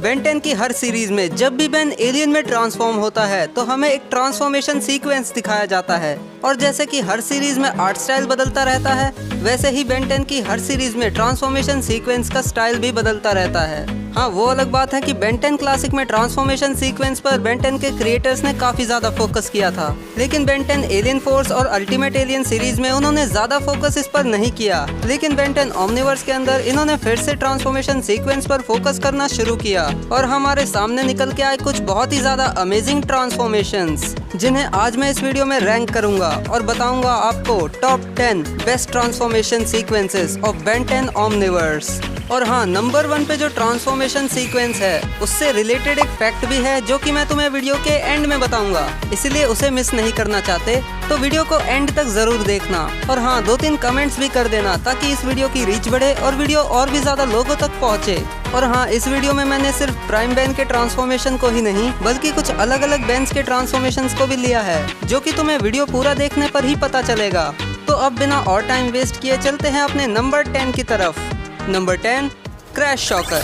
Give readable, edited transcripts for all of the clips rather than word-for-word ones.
Ben 10 की हर series में जब भी बेन एलियन में ट्रांसफॉर्म होता है तो हमें एक ट्रांसफॉर्मेशन सीक्वेंस दिखाया जाता है। और जैसे कि हर सीरीज में आर्ट स्टाइल बदलता रहता है, वैसे ही बेन 10 की हर सीरीज में ट्रांसफॉर्मेशन सीक्वेंस का स्टाइल भी बदलता रहता है। हाँ, वो अलग बात है कि बेन 10 क्लासिक में ट्रांसफॉर्मेशन सीक्वेंस पर बेन 10 के क्रिएटर्स ने काफी ज्यादा फोकस किया था, लेकिन बेन 10 एलियन फोर्स और अल्टीमेट एलियन सीरीज में उन्होंने ज्यादा फोकस इस पर नहीं किया। लेकिन बेन 10 ओमनिवर्स के अंदर इन्होंने फिर से ट्रांसफॉर्मेशन सीक्वेंस पर फोकस करना शुरू किया और हमारे सामने निकल के आए कुछ बहुत ही ज्यादा अमेजिंग ट्रांसफॉर्मेशंस, जिन्हें आज मैं इस वीडियो में रैंक करूंगा और बताऊंगा आपको top 10 best transformation sequences of Ben 10 Omniverse. और हाँ, नंबर 1 पे जो ट्रांसफॉर्मेशन सीक्वेंस है उससे रिलेटेड एक फैक्ट भी है जो कि मैं तुम्हें वीडियो के एंड में बताऊंगा, इसलिए उसे मिस नहीं करना चाहते तो वीडियो को एंड तक जरूर देखना। और हाँ, 2-3 कमेंट्स भी कर देना ताकि इस वीडियो की रीच बढ़े और वीडियो और भी ज्यादा लोगों तक पहुँचे। और हाँ, इस वीडियो में मैंने सिर्फ प्राइम बेन के ट्रांसफॉर्मेशन को ही नहीं बल्कि कुछ अलग अलग बेन्स के ट्रांसफॉर्मेशंस को भी लिया है, जो कि तुम्हें वीडियो पूरा देखने पर ही पता चलेगा। तो अब बिना और टाइम वेस्ट किए चलते हैं अपने नंबर 10 की तरफ। Number 10, crash shocker.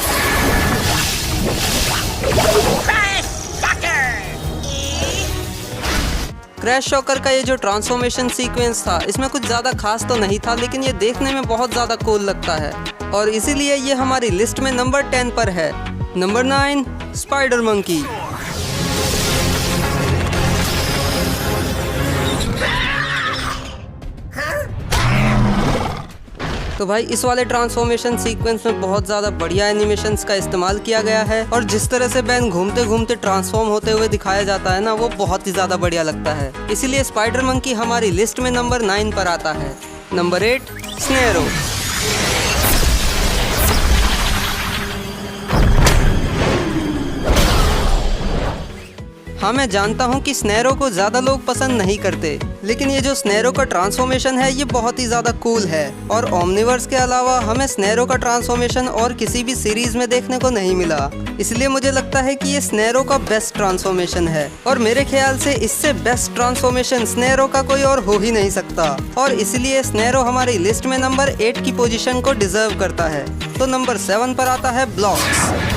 Crash shocker का ये जो ट्रांसफॉर्मेशन सीक्वेंस था, इसमें कुछ ज़्यादा खास तो नहीं था, लेकिन ये देखने में बहुत ज़्यादा कूल लगता है और इसीलिए ये हमारी लिस्ट में नंबर 10 पर है। Number 9, spider monkey. तो भाई, इस वाले ट्रांसफॉर्मेशन सीक्वेंस में बहुत ज़्यादा बढ़िया एनिमेशंस का इस्तेमाल किया गया है और जिस तरह से बेन घूमते घूमते ट्रांसफॉर्म होते हुए दिखाया जाता है ना, वो बहुत ही ज़्यादा बढ़िया लगता है। इसीलिए स्पाइडर मंकी हमारी लिस्ट में नंबर 9 पर आता है। नंबर 8, स्नेरो। हाँ, मैं जानता हूँ कि स्नेरो को ज़्यादा लोग पसंद नहीं करते, लेकिन ये जो स्नेरो का ट्रांसफॉर्मेशन है ये बहुत ही ज़्यादा कूल है और ओमनिवर्स के अलावा हमें स्नेरो का ट्रांसफॉर्मेशन और किसी भी सीरीज में देखने को नहीं मिला। इसलिए मुझे लगता है कि ये स्नेरो का बेस्ट ट्रांसफॉर्मेशन है और मेरे ख्याल से इससे बेस्ट ट्रांसफॉर्मेशन स्नेरो का कोई और हो ही नहीं सकता और इसलिए स्नेरो हमारी लिस्ट में नंबर 8 की पोजीशन को डिजर्व करता है। तो नंबर 7 पर आता है ब्लॉक्स।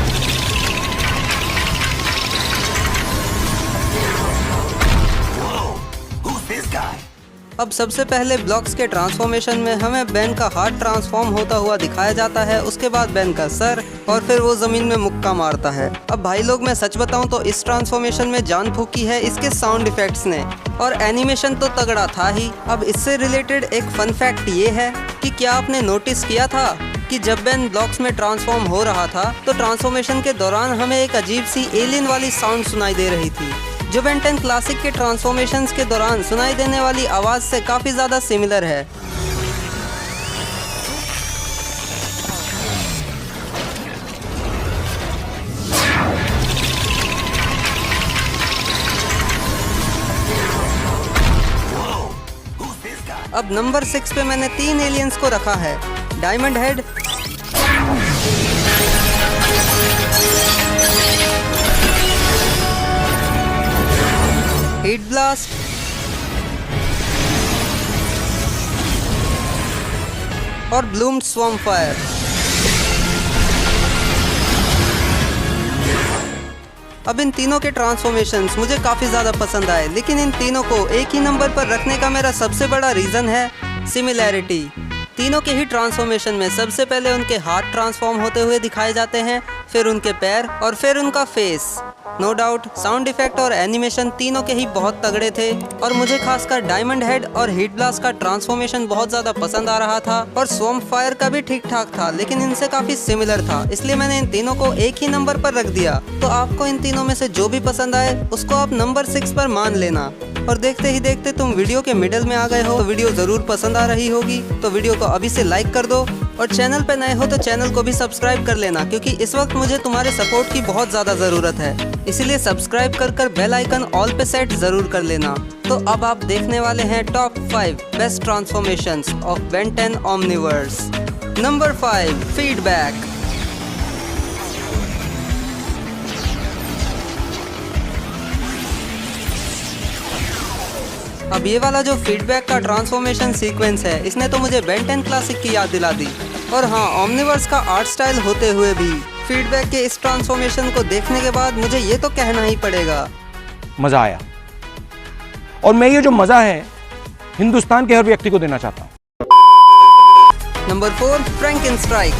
अब सबसे पहले ब्लॉक्स के ट्रांसफॉर्मेशन में हमें बेन का हाथ ट्रांसफॉर्म होता हुआ दिखाया जाता है, उसके बाद बेन का सर और फिर वो जमीन में मुक्का मारता है। अब भाई लोग, मैं सच बताऊं तो इस ट्रांसफॉर्मेशन में जान फूकी है इसके साउंड इफेक्ट्स ने और एनिमेशन तो तगड़ा था ही। अब इससे रिलेटेड एक फन फैक्ट ये है कि क्या आपने नोटिस किया था कि जब बेन ब्लॉक्स में ट्रांसफॉर्म हो रहा था तो ट्रांसफॉर्मेशन के दौरान हमें एक अजीब सी एलियन वाली साउंड सुनाई दे रही थी, जो बेन 10 क्लासिक के ट्रांसफॉर्मेशंस के दौरान सुनाई देने वाली आवाज़ से काफ़ी ज़्यादा सिमिलर है। अब नंबर 6 पे मैंने 3 एलियंस को रखा है। डायमंड हेड, हीट ब्लास्ट और ब्लूम्ड स्वॉर्म फायर। अब इन तीनों के ट्रांसफॉर्मेशंस मुझे काफ़ी ज़्यादा पसंद आए, लेकिन इन तीनों को एक ही नंबर पर रखने का मेरा सबसे बड़ा रीज़न है सिमिलैरिटी। तीनों के ही ट्रांसफॉर्मेशन में सबसे पहले उनके हाथ ट्रांसफॉर्म होते हुए दिखाए जाते हैं, फिर उनके पैर और फिर उनका face. No doubt sound effect और एनिमेशन तीनों के ही बहुत तगड़े थे और मुझे खासकर डायमंड हेड और हीट ब्लास्ट का ट्रांसफॉर्मेशन बहुत ज़्यादा पसंद आ रहा था और स्वॉर्म फायर का भी ठीक ठाक था, लेकिन इनसे काफ़ी सिमिलर था, इसलिए मैंने इन तीनों को एक ही नंबर पर रख दिया। तो आपको इन तीनों में से जो भी पसंद आए उसको आप नंबर 6 पर मान लेना। और देखते ही देखते तुम वीडियो के मिडिल में आ गए हो, तो वीडियो ज़रूर पसंद आ रही होगी, तो वीडियो को अभी से लाइक कर दो और चैनल पे नए हो तो चैनल को भी सब्सक्राइब कर लेना, क्योंकि इस वक्त मुझे तुम्हारे सपोर्ट की बहुत ज़्यादा ज़रूरत है। इसीलिए सब्सक्राइब कर बेल आइकन ऑल पे सेट ज़रूर कर लेना। तो अब आप देखने वाले हैं top 5 best transformations of Ben 10 Omniverse. Number 5, feedback. अब ये वाला जो फीडबैक का ट्रांसफॉर्मेशन सीक्वेंस है, इसने तो मुझे बेन 10 क्लासिक की याद दिला दी। और हाँ, ओमनिवर्स का आर्ट स्टाइल होते हुए भी फीडबैक के इस ट्रांसफॉर्मेशन को देखने के बाद मुझे ये तो कहना ही पड़ेगा, मजा आया। और मैं ये जो मजा है हिंदुस्तान के हर व्यक्ति को देना चाहता हूं। नंबर 4, फ्रैंकेनस्ट्राइक।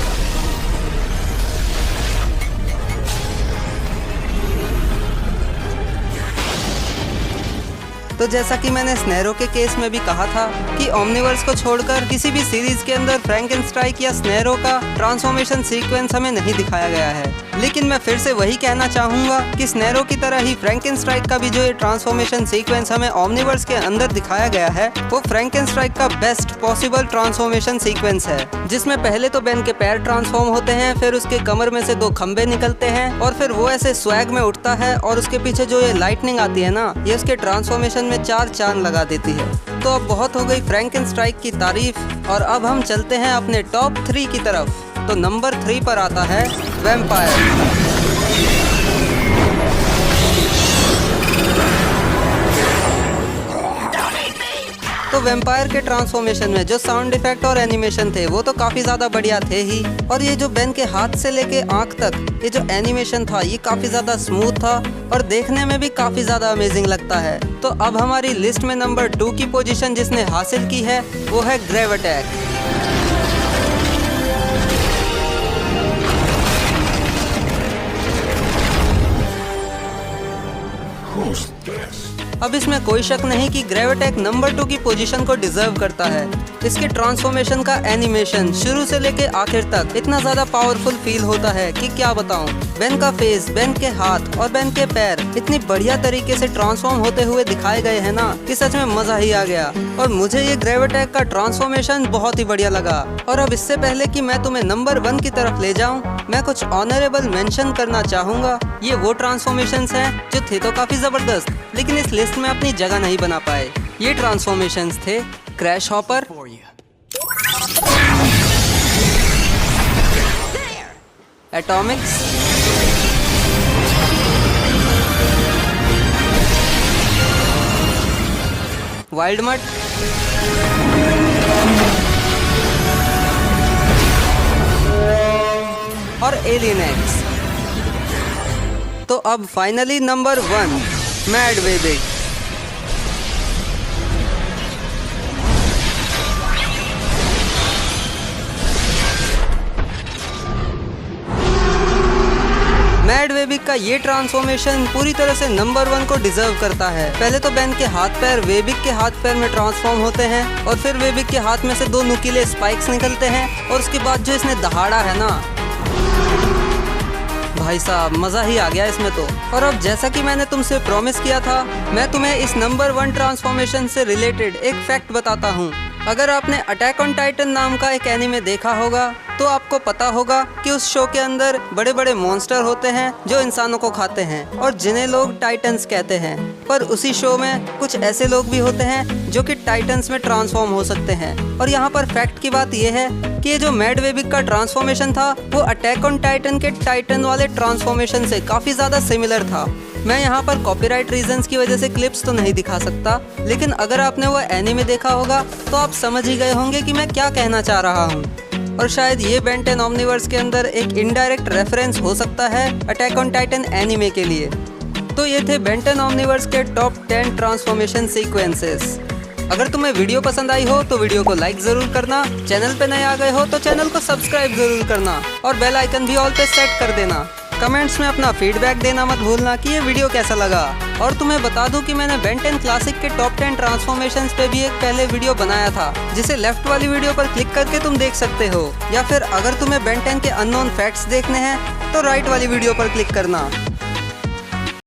तो जैसा कि मैंने स्नेरो के केस में भी कहा था कि ओमनिवर्स को छोड़कर किसी भी सीरीज के अंदर फ्रैंकेनस्ट्राइक या स्नेरो का ट्रांसफॉर्मेशन सीक्वेंस हमें नहीं दिखाया गया है, लेकिन मैं फिर से वही कहना चाहूँगा कि स्नेरो की तरह ही फ्रैंकेनस्ट्राइक का भी जो ये ट्रांसफॉर्मेशन सीक्वेंस हमें ओमनिवर्स के अंदर दिखाया गया है वो फ्रैंकेनस्ट्राइक का बेस्ट पॉसिबल ट्रांसफॉर्मेशन सीक्वेंस है, जिसमें पहले तो बेन के पैर ट्रांसफॉर्म होते हैं, फिर उसके कमर में से 2 खंबे निकलते हैं और फिर वो ऐसे स्वैग में उठता है और उसके पीछे जो ये लाइटनिंग आती है ना, ये उसके ट्रांसफॉर्मेशन में 4 चांद लगा देती है। तो अब बहुत हो गई फ्रैंकेनस्ट्राइक की तारीफ और अब हम चलते हैं अपने टॉप 3 की तरफ। तो नंबर 3 पर आता है वैम्पायर। तो वैम्पायर के ट्रांसफॉर्मेशन में जो साउंड इफेक्ट और एनिमेशन थे वो तो काफ़ी ज़्यादा बढ़िया थे ही, और ये जो बेन के हाथ से लेके आँख तक ये जो एनिमेशन था ये काफ़ी ज़्यादा स्मूथ था और देखने में भी काफ़ी ज़्यादा अमेजिंग लगता है। तो अब हमारी लिस्ट में नंबर 2 की पोजीशन जिसने हासिल की है वो है ग्रेविटैक। अब इसमें कोई शक नहीं कि ग्रेविटैक नंबर 2 की पोजीशन को डिजर्व करता है। इसके ट्रांसफॉर्मेशन का एनिमेशन शुरू से लेके आखिर तक इतना ज़्यादा पावरफुल फील होता है कि क्या बताऊं। बेन का फेस, बेन के हाथ और बेन के पैर इतनी बढ़िया तरीके से ट्रांसफॉर्म होते हुए दिखाए गए हैं ना कि सच में मजा ही आ गया। और मुझे ये ग्रेविटैक का ट्रांसफॉर्मेशन बहुत ही बढ़िया लगा। और अब इससे पहले कि मैं तुम्हें नंबर 1 की तरफ ले जाऊं, मैं कुछ ऑनरेबल मेंशन करना चाहूँगा। ये वो ट्रांसफॉर्मेशंस हैं जो थे तो काफ़ी ज़बरदस्त, लेकिन इस लिस्ट में अपनी जगह नहीं बना पाए। ये ट्रांसफॉर्मेशंस थे क्रैश हॉपर, एटॉमिक्स, वाइल्डमट, और एलियन एक्स। तो अब फाइनली नंबर 1, मैड वेबिक। मैड वेबिक का ये ट्रांसफॉर्मेशन पूरी तरह से नंबर 1 को डिजर्व करता है। पहले तो बेन के हाथ पैर वेबिक के हाथ पैर में ट्रांसफॉर्म होते हैं और फिर वेबिक के हाथ में से 2 नुकीले स्पाइक्स निकलते हैं और उसके बाद जो इसने दहाड़ा है ना, भाई साहब मज़ा ही आ गया इसमें तो। और अब जैसा कि मैंने तुमसे प्रॉमिस किया था, मैं तुम्हें इस नंबर 1 ट्रांसफॉर्मेशन से रिलेटेड एक फैक्ट बताता हूँ। अगर आपने अटैक ऑन टाइटन नाम का एक एनीमे देखा होगा तो आपको पता होगा कि उस शो के अंदर बड़े बड़े मॉन्स्टर होते हैं जो इंसानों को खाते हैं और जिन्हें लोग टाइटन्स कहते हैं। पर उसी शो में कुछ ऐसे लोग भी होते हैं जो कि टाइटन्स में ट्रांसफॉर्म हो सकते हैं। और यहाँ पर फैक्ट की बात यह है कि ये जो मैड वेबिक का ट्रांसफॉर्मेशन था वो अटैक ऑन टाइटन के टाइटन वाले ट्रांसफॉर्मेशन से काफ़ी ज़्यादा सिमिलर था। मैं यहाँ पर कॉपीराइट रीजंस की वजह से क्लिप्स तो नहीं दिखा सकता, लेकिन अगर आपने वो एनीमे देखा होगा तो आप समझ ही गए होंगे कि मैं क्या कहना चाह रहा हूँ। और शायद ये बेन 10 ओमनिवर्स के अंदर एक इनडायरेक्ट रेफरेंस हो सकता है अटैक ऑन टाइटन एनीमे के लिए। तो ये थे बेन 10 ओमनिवर्स के टॉप 10 ट्रांसफॉर्मेशन सीक्वेंसेस। अगर तुम्हें वीडियो पसंद आई हो तो वीडियो को लाइक ज़रूर करना, चैनल पे नए आ गए हो तो चैनल को सब्सक्राइब ज़रूर करना और बेल आइकन भी ऑल पे सेट कर देना। कमेंट्स में अपना फीडबैक देना मत भूलना कि ये वीडियो कैसा लगा। और तुम्हें बता दूं कि मैंने बेन 10 क्लासिक के टॉप 10 ट्रांसफॉर्मेशंस पे भी एक पहले वीडियो बनाया था, जिसे लेफ्ट वाली वीडियो पर क्लिक करके तुम देख सकते हो, या फिर अगर तुम्हें बेन 10 के अननोन फैक्ट्स देखने हैं तो राइट वाली वीडियो पर क्लिक करना।